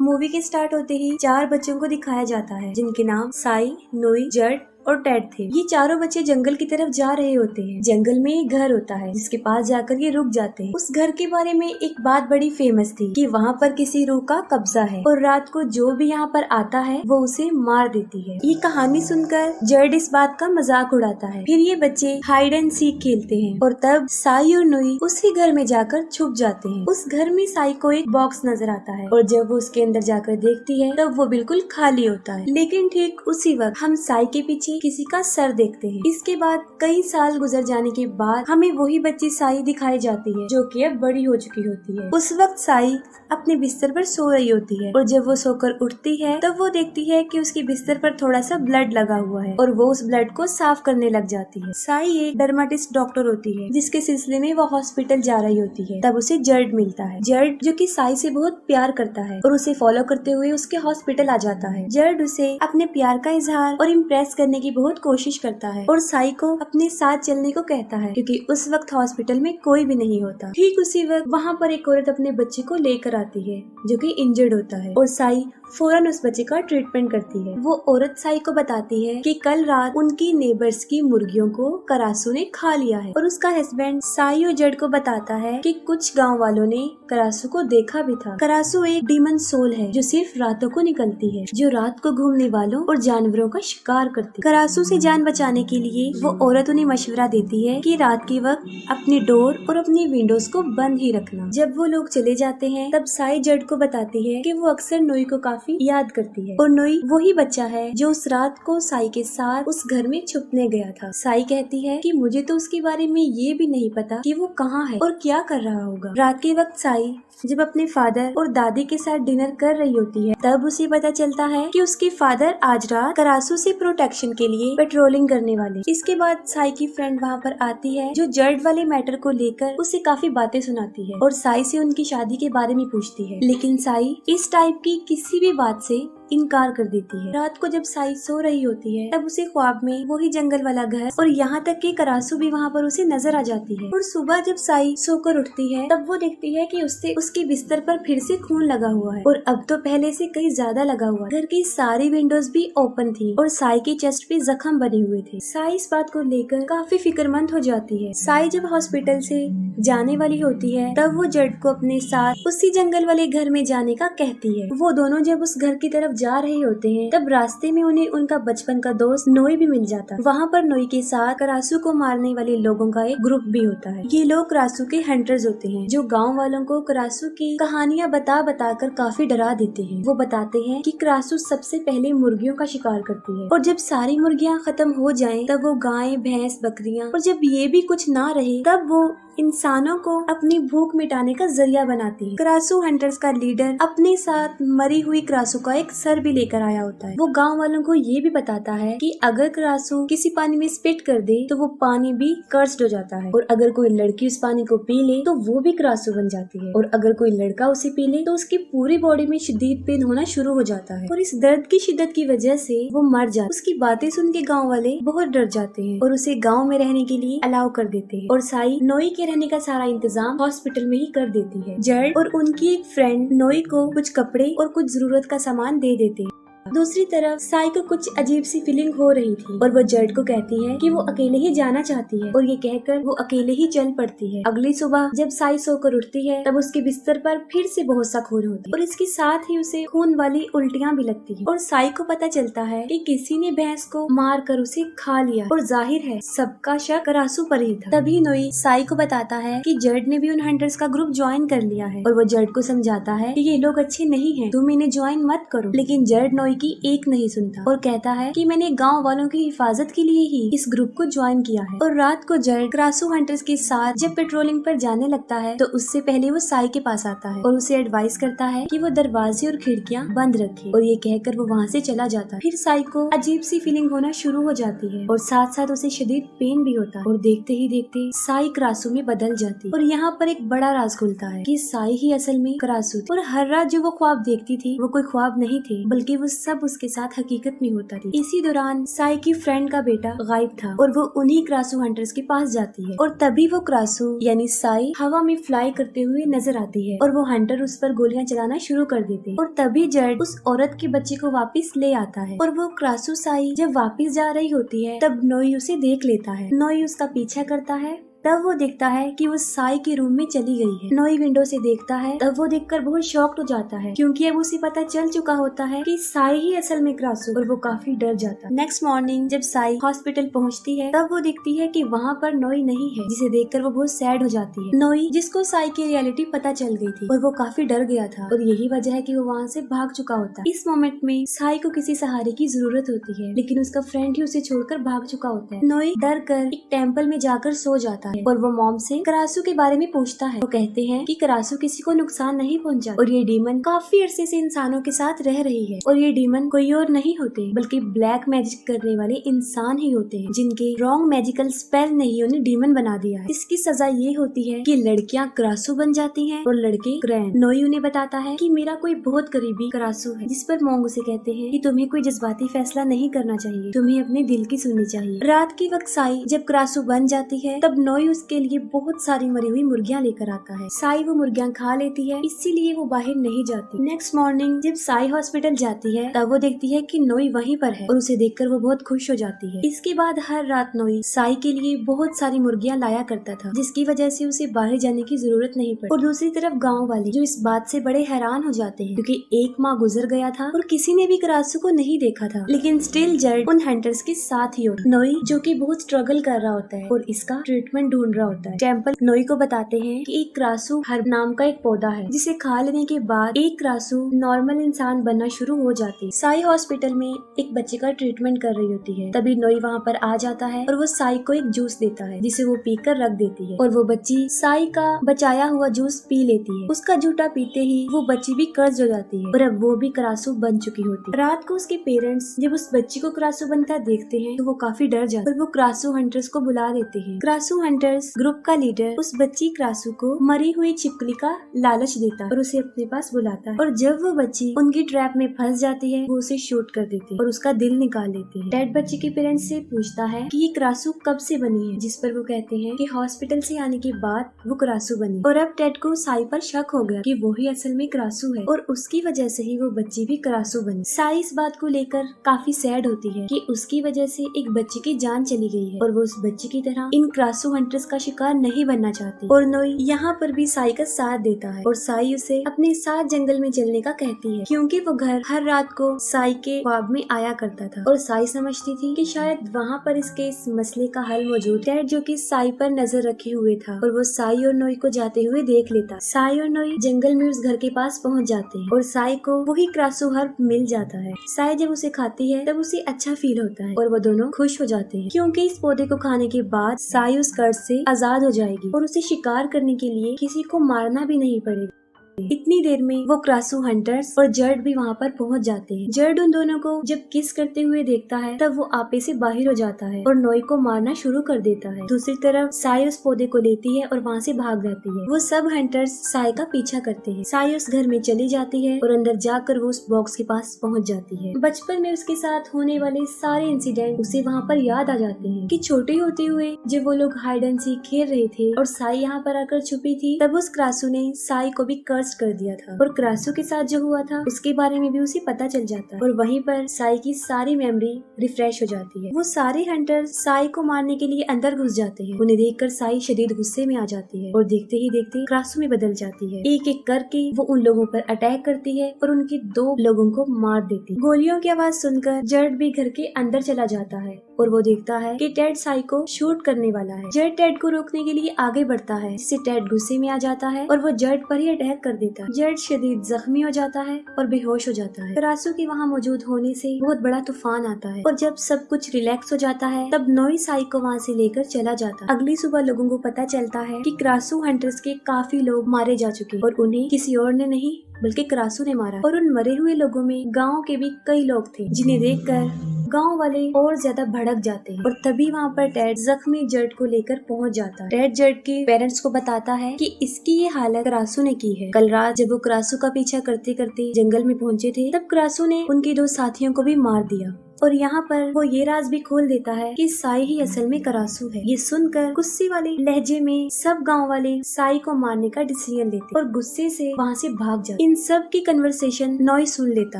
Movie के start होते ही 4 बच्चों को दिखाया जाता है जिनके नाम साई, नोई, जड और टेड थे। ये चारों बच्चे जंगल की तरफ जा रहे होते हैं। जंगल में एक घर होता है जिसके पास जाकर ये रुक जाते हैं। उस घर के बारे में एक बात बड़ी फेमस थी कि वहाँ पर किसी रूह का कब्जा है और रात को जो भी यहाँ पर आता है वो उसे मार देती है। ये कहानी सुनकर जड इस बात का मजाक उड़ाता है। फिर ये बच्चे हाइड एंड सीक खेलते हैं और तब साई और नोई उसी घर में जाकर छुप जाते हैं। उस घर में साई को एक बॉक्स नजर आता है और जब वो उसके अंदर जाकर देखती है तब वो बिल्कुल खाली होता है। लेकिन ठीक उसी वक्त हम साई के पीछे किसी का सर देखते हैं। इसके बाद कई साल गुजर जाने के बाद हमें वही बच्ची साई दिखाई जाती है जो कि अब बड़ी हो चुकी होती है। उस वक्त साई अपने बिस्तर पर सो रही होती है और जब वो सोकर उठती है तब वो देखती है कि उसके बिस्तर पर थोड़ा सा ब्लड लगा हुआ है और वो उस ब्लड को साफ करने लग जाती है। साई एक डर्माटिस्ट डॉक्टर होती है जिसके सिलसिले में वो हॉस्पिटल जा रही होती है। तब उसे जड मिलता है। जड जो कि साई से बहुत प्यार करता है और उसे फॉलो करते हुए उसके हॉस्पिटल आ जाता है। जड उसे अपने प्यार का इजहार और इम्प्रेस करने की बहुत कोशिश करता है और साई को अपने साथ चलने को कहता है क्योंकि उस वक्त हॉस्पिटल में कोई भी नहीं होता। ठीक उसी वक्त वहाँ पर एक औरत अपने बच्चे को लेकर आती है जो कि इंजर्ड होता है और साई फौरन उस बच्चे का ट्रीटमेंट करती है। वो औरत साई को बताती है कि कल रात उनकी नेबर्स की मुर्गियों को करासू ने खा लिया है और उसका हस्बैंड साई और जड को बताता है कि कुछ गांव वालों ने करासू को देखा भी था। करासू एक डीमन सोल है जो सिर्फ रातों को निकलती है, जो रात को घूमने वालों और जानवरों का शिकार करती है। करासू से जान बचाने के लिए वो औरत उन्हें मशवरा देती है कि रात के वक्त अपनी डोर और अपनी विंडोज को बंद ही रखना। जब वो लोग चले जाते हैं तब साई जड को बताती है कि वो अक्सर नोई को काफी याद करती है और नोई वही बच्चा है जो उस रात को साई के साथ उस घर में छुपने गया था। साई कहती है कि मुझे तो उसके बारे में ये भी नहीं पता कि वो कहाँ है और क्या कर रहा होगा। रात के वक्त साई जब अपने फादर और दादी के साथ डिनर कर रही होती है तब उसे पता चलता है कि उसके फादर आज रात करासू से प्रोटेक्शन के लिए पेट्रोलिंग करने वाले। इसके बाद साई की फ्रेंड वहाँ पर आती है जो जड वाले मैटर को लेकर उसे काफी बातें सुनाती है और साई से उनकी शादी के बारे में पूछती है। लेकिन साई इस टाइप की किसी भी बात से इनकार कर देती है। रात को जब साई सो रही होती है तब उसे ख्वाब में वही जंगल वाला घर और यहाँ तक कि करासू भी वहाँ पर उसे नजर आ जाती है। और सुबह जब साई सोकर उठती है तब वो देखती है कि उससे उसके बिस्तर पर फिर से खून लगा हुआ है और अब तो पहले से कहीं ज्यादा लगा हुआ। घर की सारी विंडोज भी ओपन थी और साई की चेस्ट पे जख्म बने हुए थे। साई इस बात को लेकर काफी फिक्रमंद हो जाती है। साई जब हॉस्पिटल से जाने वाली होती है तब वो जड को अपने साथ उसी जंगल वाले घर में जाने का कहती है। वो दोनों जब उस घर की तरफ जा रहे होते हैं तब रास्ते में उन्हें उनका बचपन का दोस्त नोई भी मिल जाता है। वहाँ पर नोई के साथ करासू को मारने वाले लोगों का एक ग्रुप भी होता है। ये लोग करासू के हंटर्स होते हैं जो गांव वालों को करासू की कहानियाँ बता कर काफी डरा देते हैं। वो बताते हैं कि करासू सबसे पहले मुर्गियों का शिकार करती है और जब सारी मुर्गियाँ खत्म हो जाएं तब वो गाय, भैंस, बकरियाँ और जब ये भी कुछ ना रहे तब वो इंसानों को अपनी भूख मिटाने का जरिया बनाती है। करासू हंटर्स का लीडर अपने साथ मरी हुई करासू का एक सर भी लेकर आया होता है। वो गांव वालों को ये भी बताता है कि अगर करासू किसी पानी में स्पिट कर दे तो वो पानी भी कर्स्ड हो जाता है और अगर कोई लड़की उस पानी को पी ले तो वो भी करासू बन जाती है और अगर कोई लड़का उसे पी ले तो उसकी पूरी बॉडी में शदीद पेन होना शुरू हो जाता है और इस दर्द की शिद्दत की वजह से वो मर जाता है। उसकी बातें सुन के गाँव वाले बहुत डर जाते हैं और उसे गाँव में रहने के लिए अलाउ कर देते हैं और साई नोई के रहने का सारा इंतजाम हॉस्पिटल में ही कर देती है। जड और उनकी एक फ्रेंड नोई को कुछ कपड़े और कुछ जरूरत का सामान दे देते हैं। दूसरी तरफ साई को कुछ अजीब सी फीलिंग हो रही थी और वो जड को कहती है कि वो अकेले ही जाना चाहती है और ये कहकर वो अकेले ही चल पड़ती है। अगली सुबह जब साई सोकर उठती है तब उसके बिस्तर पर फिर से बहुत सा खून होता है और इसके साथ ही उसे खून वाली उल्टियाँ भी लगती है और साई को पता चलता है कि किसी ने भैंस को मार कर उसे खा लिया और जाहिर है सबका शक करासू पर ही था। तभी नोई साई को बताता है कि जड ने भी उन हंटर्स का ग्रुप ज्वाइन कर लिया है और वो जड को समझाता है कि ये लोग अच्छे नहीं है, तुम इन्हें ज्वाइन मत करो। लेकिन जड नोई की एक नहीं सुनता और कहता है कि मैंने गांव वालों की हिफाजत के लिए ही इस ग्रुप को ज्वाइन किया है। और रात को जड करासू हंटर्स के साथ जब पेट्रोलिंग पर जाने लगता है तो उससे पहले वो साई के पास आता है और उसे एडवाइस करता है कि वो दरवाजे और खिड़कियां बंद रखे और ये कहकर वो वहाँ से चला जाता है। फिर साई को अजीब सी फीलिंग होना शुरू हो जाती है और साथ साथ उसे शदीद पेन भी होता है और देखते ही देखते साई करासू में बदल जाती है। और यहाँ पर एक बड़ा राज खुलता है कि साई ही असल में करासू थी और हर रात जो वो ख्वाब देखती थी वो कोई ख्वाब नहीं थे बल्कि वो सब सब उसके साथ हकीकत में होता थी। इसी दौरान साई की फ्रेंड का बेटा गायब था और वो उन्हीं क्रासू हंटर्स के पास जाती है और तभी वो क्रासू यानी साई हवा में फ्लाई करते हुए नजर आती है और वो हंटर उस पर गोलियां चलाना शुरू कर देते हैं और तभी जड उस औरत के बच्चे को वापस ले आता है और वो क्रासू साई जब वापस जा रही होती है तब नोई उसे देख लेता है। नोई उसका पीछा करता है। तब वो देखता है कि वो साई के रूम में चली गई है। नोई विंडो से देखता है। तब वो देखकर बहुत शॉक्ड हो जाता है क्योंकि अब उसे पता चल चुका होता है कि साई ही असल में क्रासू, और वो काफी डर जाता है। नेक्स्ट मॉर्निंग जब साई हॉस्पिटल पहुंचती है तब वो देखती है कि वहाँ पर नोई नहीं है, जिसे देखकर वो बहुत सैड हो जाती है। नोई जिसको साई की रियलिटी पता चल गई थी और वो काफी डर गया था और यही वजह है कि वो वहाँ से भाग चुका होता है। इस मोमेंट में साई को किसी सहारे की जरूरत होती है लेकिन उसका फ्रेंड ही उसे छोड़कर भाग चुका होता है। नोई डर कर एक टेम्पल में जाकर सो जाता है और वो मॉम से क्रासू के बारे में पूछता है। वो कहते हैं कि क्रासू किसी को नुकसान नहीं पहुंचा और ये डीमन काफी अरसे से इंसानों के साथ रह रही है और ये डीमन कोई और नहीं होते बल्कि ब्लैक मैजिक करने वाले इंसान ही होते हैं जिनके रॉन्ग मैजिकल स्पेल ने ही उन्हें डीमन बना दिया है। इसकी सजा ये होती है कि लड़कियां क्रासू बन जाती हैं और लड़के ग्रैंड। नोई उन्हें बताता है कि मेरा कोई बहुत करीबी क्रासू है, जिस पर मोंग उसे कहते हैं कि तुम्हें कोई जज्बाती फैसला नहीं करना चाहिए, तुम्हें अपने दिल की सुननी चाहिए। रात के वक्त साई जब क्रासू बन जाती है तब नोई उसके लिए बहुत सारी मरी हुई मुर्गियां लेकर आता है। साई वो मुर्गियां खा लेती है, इसीलिए वो बाहर नहीं जाती। नेक्स्ट मॉर्निंग जब साई हॉस्पिटल जाती है तब वो देखती है कि नोई वहीं पर है और उसे देखकर वो बहुत खुश हो जाती है। इसके बाद हर रात नोई साई के लिए बहुत सारी मुर्गियां लाया करता था, जिसकी वजह से उसे बाहर जाने की जरूरत नहीं पड़ी। और दूसरी तरफ गाँव वाले जो इस बात से बड़े हैरान हो जाते हैं क्योंकि एक माह गुजर गया था और किसी ने भी क्रासू को नहीं देखा था, लेकिन स्टिल जड उन हंटर्स के साथ ही होता। नोई जो कि बहुत स्ट्रगल कर रहा होता है और इसका ट्रीटमेंट ढूंढ रहा होता है। टेम्पल नोई को बताते हैं कि एक क्रासू हर्ब नाम का एक पौधा है जिसे खा लेने के बाद एक क्रासू नॉर्मल इंसान बनना शुरू हो जाती है। साई हॉस्पिटल में एक बच्चे का ट्रीटमेंट कर रही होती है, तभी नोई वहाँ पर आ जाता है और वो साई को एक जूस देता है जिसे वो पीकर रख देती है और वो बच्ची साई का बचाया हुआ जूस पी लेती है। उसका झूठा पीते ही वो बच्ची भी कर्ज हो जाती है और अब वो भी क्रासू बन चुकी होती है। रात को उसके पेरेंट्स जब उस बच्ची को क्रासू बनता देखते हैं तो वो काफी डर जाते हैं और वो क्रासू हंटर्स को बुला देते हैं। क्रासू हंटर्स ग्रुप का लीडर उस बच्ची क्रासू को मरी हुई छिपकली का लालच देता है और उसे अपने पास बुलाता है और जब वो बच्ची उनकी ट्रैप में फंस जाती है वो उसे शूट कर देते हैं और उसका दिल निकाल लेते हैं। डेड बच्ची के पेरेंट्स से पूछता है कि ये क्रासू कब से बनी है, जिस पर वो कहते हैं कि हॉस्पिटल से आने के बाद वो क्रासू बनी और अब टेड को साई पर शक हो गया कि वो ही असल में क्रासू है और उसकी वजह से ही वो बच्ची भी क्रासू बनी। साई इस बात को लेकर काफी सैड होती है कि उसकी वजह से एक बच्ची की जान चली गई है और वो उस बच्ची की तरह इन क्रासू हंटर्स का शिकार नहीं बनना चाहती। और नोई यहाँ पर भी साई का साथ देता है और साई उसे अपने साथ जंगल में चलने का कहती है क्योंकि वो घर हर रात को साई के ख्वाब में आया करता था और साई समझती थी कि शायद वहाँ पर इसके इस मसले का हल मौजूद है। जो कि साई पर नजर रखे हुए था और वो साई और नोई को जाते हुए देख लेता। साई और नोई जंगल में उस घर के पास पहुँच जाते हैं और साई को वही क्रासू हर्ब मिल जाता है। साई जब उसे खाती है तब उसे अच्छा फील होता है और वो दोनों खुश हो जाते हैं क्योंकि इस पौधे को खाने के बाद साई उस कर्ज से आजाद हो जाएगी और उसे शिकार करने के लिए किसी को मारना भी नहीं पड़ेगा। इतनी देर में वो क्रासू हंटर्स और जर्ड भी वहाँ पर पहुँच जाते हैं। जर्ड उन दोनों को जब किस करते हुए देखता है तब वो आपे से बाहर हो जाता है और नोई को मारना शुरू कर देता है। दूसरी तरफ साई उस पौधे को लेती है और वहाँ से भाग जाती है। वो सब हंटर्स साई का पीछा करते हैं। साई उस घर में चली जाती है और अंदर जाकर वो उस बॉक्स के पास पहुँच जाती है। बचपन में उसके साथ होने वाले सारे इंसिडेंट उसे वहाँ पर याद आ जाते हैं कि छोटे होते हुए जब वो लोग हाइड एंड सीक खेल रहे थे और साई यहाँ पर आकर छुपी थी तब उस क्रासू ने साई को भी कर दिया था और क्रासू के साथ जो हुआ था उसके बारे में भी उसे पता चल जाता है और वहीं पर साई की सारी मेमोरी रिफ्रेश हो जाती है। वो सारे हंटर साई को मारने के लिए अंदर घुस जाते हैं। उन्हें देखकर साई शदीद गुस्से में आ जाती है और देखते ही देखते क्रासू में बदल जाती है। एक एक करके वो उन लोगों पर अटैक करती है और उनके 2 लोगों को मार देती है। गोलियों की आवाज सुनकर जर्ड भी घर के अंदर चला जाता है और वो देखता है कि टेड साई को शूट करने वाला है। जर्ड टेड को रोकने के लिए आगे बढ़ता है जिससे टेड गुस्से में आ जाता है और वो जर्ड पर ही अटैक कर देता है। जर्ड शदीद जख्मी हो जाता है और बेहोश हो जाता है। क्रासू के वहाँ मौजूद होने से बहुत बड़ा तूफान आता है और जब सब कुछ रिलैक्स हो जाता है तब नोई साई को वहाँ से लेकर चला जाता है। अगली सुबह लोगों को पता चलता है कि क्रासू हंटर्स के काफी लोग मारे जा चुके और उन्हें किसी और ने नहीं बल्कि क्रासू ने मारा और उन मरे हुए लोगों में गाँव के भी कई लोग थे जिन्हें देखकर गाँव वाले और ज्यादा भड़क जाते हैं और तभी वहाँ पर टेड जख्मी जर्ड को लेकर पहुँच जाता है। टेड जर्ड के पेरेंट्स को बताता है कि इसकी ये हालत क्रासू ने की है। कल रात जब वो क्रासू का पीछा करते करते जंगल में पहुँचे थे तब क्रासू ने उनके 2 साथियों को भी मार दिया और यहाँ पर वो ये राज भी खोल देता है कि साई ही असल में करासू है। ये सुनकर गुस्से वाले लहजे में सब गांव वाले साई को मारने का डिसीजन लेते और गुस्से से वहाँ से भाग जाते। इन सब की कन्वर्सेशन नॉय सुन लेता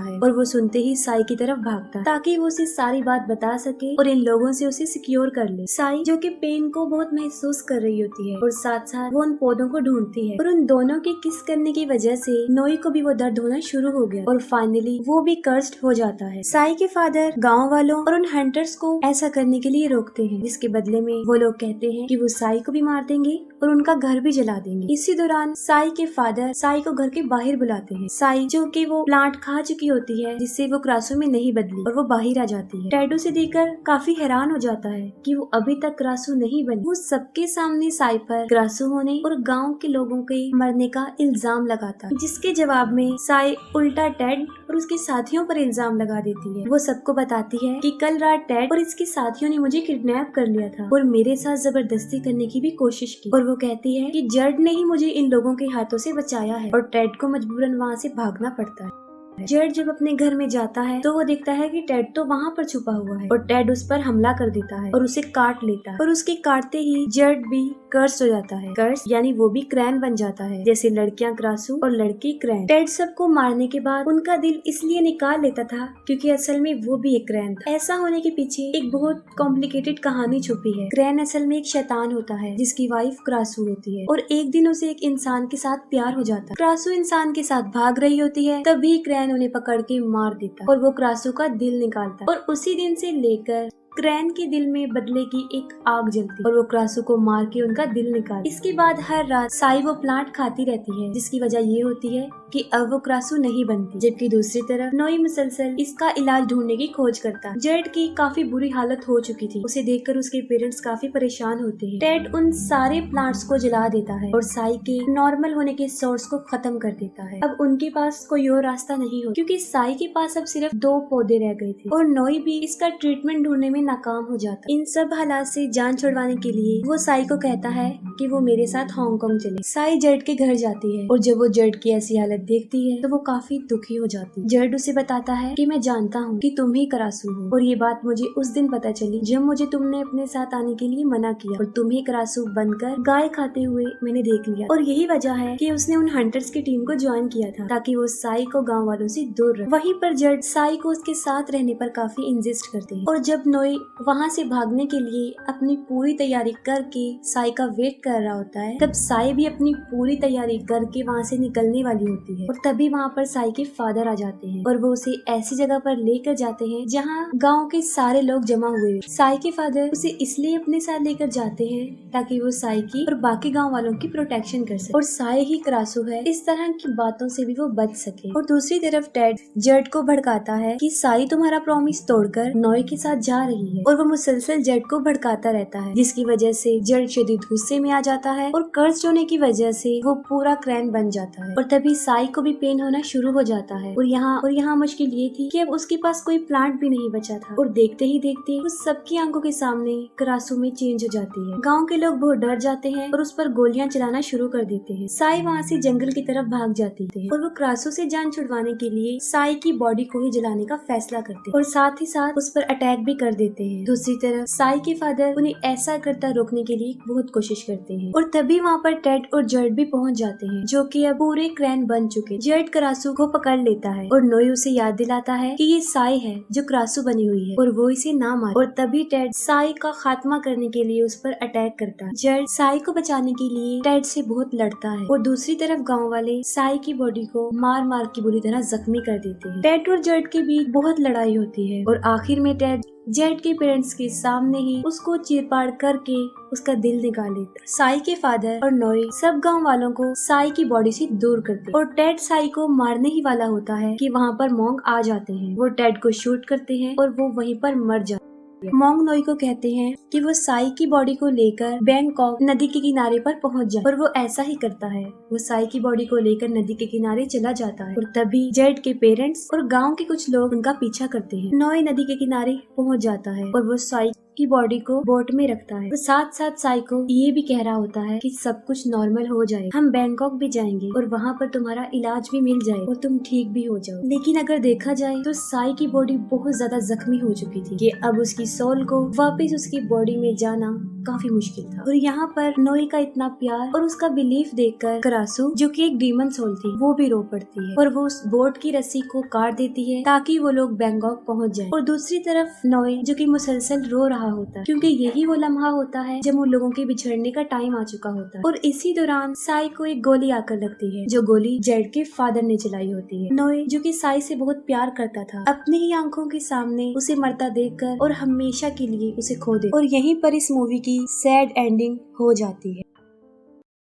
है और वो सुनते ही साई की तरफ भागता है ताकि वो उसे सारी बात बता सके और इन लोगों से उसे सिक्योर कर ले। साई जो कि पेन को बहुत महसूस कर रही होती है और साथ साथ वो उन पौधों को ढूंढती है और उन दोनों के किस करने की वजह से नॉय को भी वो दर्द होना शुरू हो गया और फाइनली वो भी कर्स्ड हो जाता है। साई के फादर गांव वालों और उन हंटर्स को ऐसा करने के लिए रोकते हैं, जिसके बदले में वो लोग कहते हैं कि वो साई को भी मार देंगे और उनका घर भी जला देंगे। इसी दौरान साई के फादर साई को घर के बाहर बुलाते हैं। साई जो कि वो प्लांट खा चुकी होती है जिससे वो क्रासू में नहीं बदली और वो बाहर आ जाती है। टेड उसे देखकर काफी हैरान हो जाता है कि वो अभी तक क्रासू नहीं बनी। वो सबके सामने साई पर क्रासू होने और गाँव के लोगों के मरने का इल्जाम लगाता है, जिसके जवाब में साई उल्टा टेड और उसके साथियों पर इल्जाम लगा देती है। वो सबको बताती है कि कल रात टेड और इसके साथियों ने मुझे किडनैप कर लिया था और मेरे साथ जबरदस्ती करने की भी कोशिश की और वो कहती है कि जर्ड ने ही मुझे इन लोगों के हाथों से बचाया है और टेड को मजबूरन वहाँ से भागना पड़ता है। जर्ड जब अपने घर में जाता है तो वो देखता है कि टेड तो वहाँ पर छुपा हुआ है और टेड उस पर हमला कर देता है और उसे काट लेता है और उसके काटते ही जर्ड भी कर्स हो जाता है। कर्स यानी वो भी क्रैन बन जाता है, जैसे लड़कियां क्रासू और लड़के क्रैन। टेड सबको मारने के बाद उनका दिल इसलिए निकाल लेता था क्योंकि असल में वो भी एक क्रैन था। ऐसा होने के पीछे एक बहुत कॉम्प्लिकेटेड कहानी छुपी है। क्रैन असल में एक शैतान होता है जिसकी वाइफ क्रासू होती है और एक दिन उसे एक इंसान के साथ प्यार हो जाता है। क्रासू इंसान के साथ भाग रही होती है तभी क्रैन उन्हें पकड़ के मार देता और वो क्रासू का दिल निकालता और उसी दिन से लेकर क्रैन के दिल में बदले की एक आग जलती और वो क्रासू को मार के उनका दिल निकाल। इसके बाद हर रात साई वो प्लांट खाती रहती है जिसकी वजह ये होती है कि अब वो क्रासू नहीं बनती, जबकि दूसरी तरफ नोई मुसलसल इसका इलाज ढूंढने की खोज करता है। जर्ड की काफी बुरी हालत हो चुकी थी, उसे देखकर उसके पेरेंट्स काफी परेशान होते हैं। टेड उन सारे प्लांट्स को जला देता है और साई के नॉर्मल होने के सोर्स को खत्म कर देता है। अब उनके पास कोई और रास्ता नहीं हो क्योंकि साई के पास अब सिर्फ 2 पौधे रह गए थे और नोई भी इसका ट्रीटमेंट ढूंढने में नाकाम हो जाता। इन सब हालात से जान छुड़वाने के लिए वो साई को कहता है कि वो मेरे साथ हांगकांग चले। साई जर्ड के घर जाती है और जब वो जर्ड की ऐसी हालत देखती है तो वो काफी दुखी हो जाती है। जर्ड उसे बताता है कि मैं जानता हूँ कि तुम ही क्रासू हो और ये बात मुझे उस दिन पता चली जब मुझे तुमने अपने साथ आने के लिए मना किया और तुम्हें क्रासू बनकर गाय खाते हुए मैंने देख लिया और यही वजह है कि उसने उन हंटर्स की टीम को ज्वाइन किया था ताकि वो साई को गाँव वालों से दूर रहे। वहीं पर जर्ड साई को उसके साथ रहने पर काफी इंसिस्ट करते हैं और जब नोई वहाँ से भागने के लिए अपनी पूरी तैयारी करके साई का वेट कर रहा होता है तब साई भी अपनी पूरी तैयारी करके वहाँ से निकलने वाली होती है और तभी वहाँ पर साई के फादर आ जाते हैं और वो उसे ऐसी जगह पर लेकर जाते हैं जहाँ गांव के सारे लोग जमा हुए। साई के फादर उसे इसलिए अपने साथ लेकर जाते हैं ताकि वो साई की और बाकी गांव वालों की प्रोटेक्शन कर सके और साई ही क्रासू है, इस तरह की बातों से भी वो बच सके। और दूसरी तरफ टेड जर्ड को भड़काता है कि साई तुम्हारा प्रॉमिस तोड़कर नॉय के साथ जा रही है और वो मुसलसल जर्ड को भड़काता रहता है जिसकी वजह से जर्ड शदीद गुस्से में आ जाता है और कर्ज होने की वजह से वो पूरा क्रैन बन जाता है और तभी साई को भी पेन होना शुरू हो जाता है और यहाँ मुश्किल ये थी कि अब उसके पास कोई प्लांट भी नहीं बचा था और देखते ही देखते उस सबकी आंखों के सामने क्रासू में चेंज हो जाती है। गांव के लोग बहुत डर जाते हैं और उस पर गोलियां चलाना शुरू कर देते हैं। साई वहाँ से जंगल की तरफ भाग जाती है और वो क्रासू से जान छुड़वाने के लिए साई की बॉडी को ही जलाने का फैसला करते हैं और साथ ही साथ उस पर अटैक भी कर देते हैं। दूसरी तरफ साई के फादर उन्हें ऐसा करता रोकने के लिए बहुत कोशिश करते हैं और तभी वहाँ पर टेड और जर्ड भी पहुँच जाते हैं जो कि अब पूरे क्रैन बन चुके। जर्ड क्रासू को पकड़ लेता है और नोई उसे याद दिलाता है कि ये साई है जो क्रासू बनी हुई है और वो इसे ना मारे और तभी टेड साई का खात्मा करने के लिए उस पर अटैक करता है। जर्ड साई को बचाने के लिए टेड से बहुत लड़ता है और दूसरी तरफ गांव वाले साई की बॉडी को मार मार के बुरी तरह जख्मी कर देते हैं। टेड और जर्ड के बीच बहुत लड़ाई होती है और आखिर में टेड जर्ड के पेरेंट्स के सामने ही उसको चीरपाड़ करके उसका दिल निकाल लेता। साई के फादर और नोई सब गांव वालों को साई की बॉडी से दूर करते और टेड साई को मारने ही वाला होता है कि वहाँ पर मॉन्क आ जाते हैं। वो टेड को शूट करते हैं और वो वहीं पर मर जाता है। मोंग नोई को कहते हैं कि वो साई की बॉडी को लेकर बैंकॉक नदी के किनारे पर पहुंच जाए और वो ऐसा ही करता है। वो साई की बॉडी को लेकर नदी के किनारे चला जाता है और तभी जेड के पेरेंट्स और गांव के कुछ लोग उनका पीछा करते हैं। नोई नदी के किनारे पहुंच जाता है और वो साई की बॉडी को बोट में रखता है। तो साथ साथ साई को ये भी कह रहा होता है कि सब कुछ नॉर्मल हो जाए, हम बैंकॉक भी जाएंगे और वहाँ पर तुम्हारा इलाज भी मिल जाए और तुम ठीक भी हो जाओ। लेकिन अगर देखा जाए तो साई की बॉडी बहुत ज्यादा जख्मी हो चुकी थी कि अब उसकी सोल को वापस उसकी बॉडी में जाना काफी मुश्किल था। और यहाँ पर नोई का इतना प्यार और उसका बिलीफ देखकर करासू, जो कि एक डीमन सोल थी, वो भी रो पड़ती है और वो उस बोट की रस्सी को काट देती है ताकि वो लोग बैंकॉक पहुँच जाए। और दूसरी तरफ नोई, जो कि मुसलसल रो रहा होता है क्योंकि यही वो लम्हा होता है जब उन लोगों के बिछड़ने का टाइम आ चुका होता है। और इसी दौरान साई को एक गोली आकर लगती है, जो गोली जेड के फादर ने चलाई होती है। नोई, जो कि साई से बहुत प्यार करता था, अपनी ही आंखों के सामने उसे मरता देखकर और हमेशा के लिए उसे खो दे। और यहीं पर इस मूवी की सैड एंडिंग हो जाती है।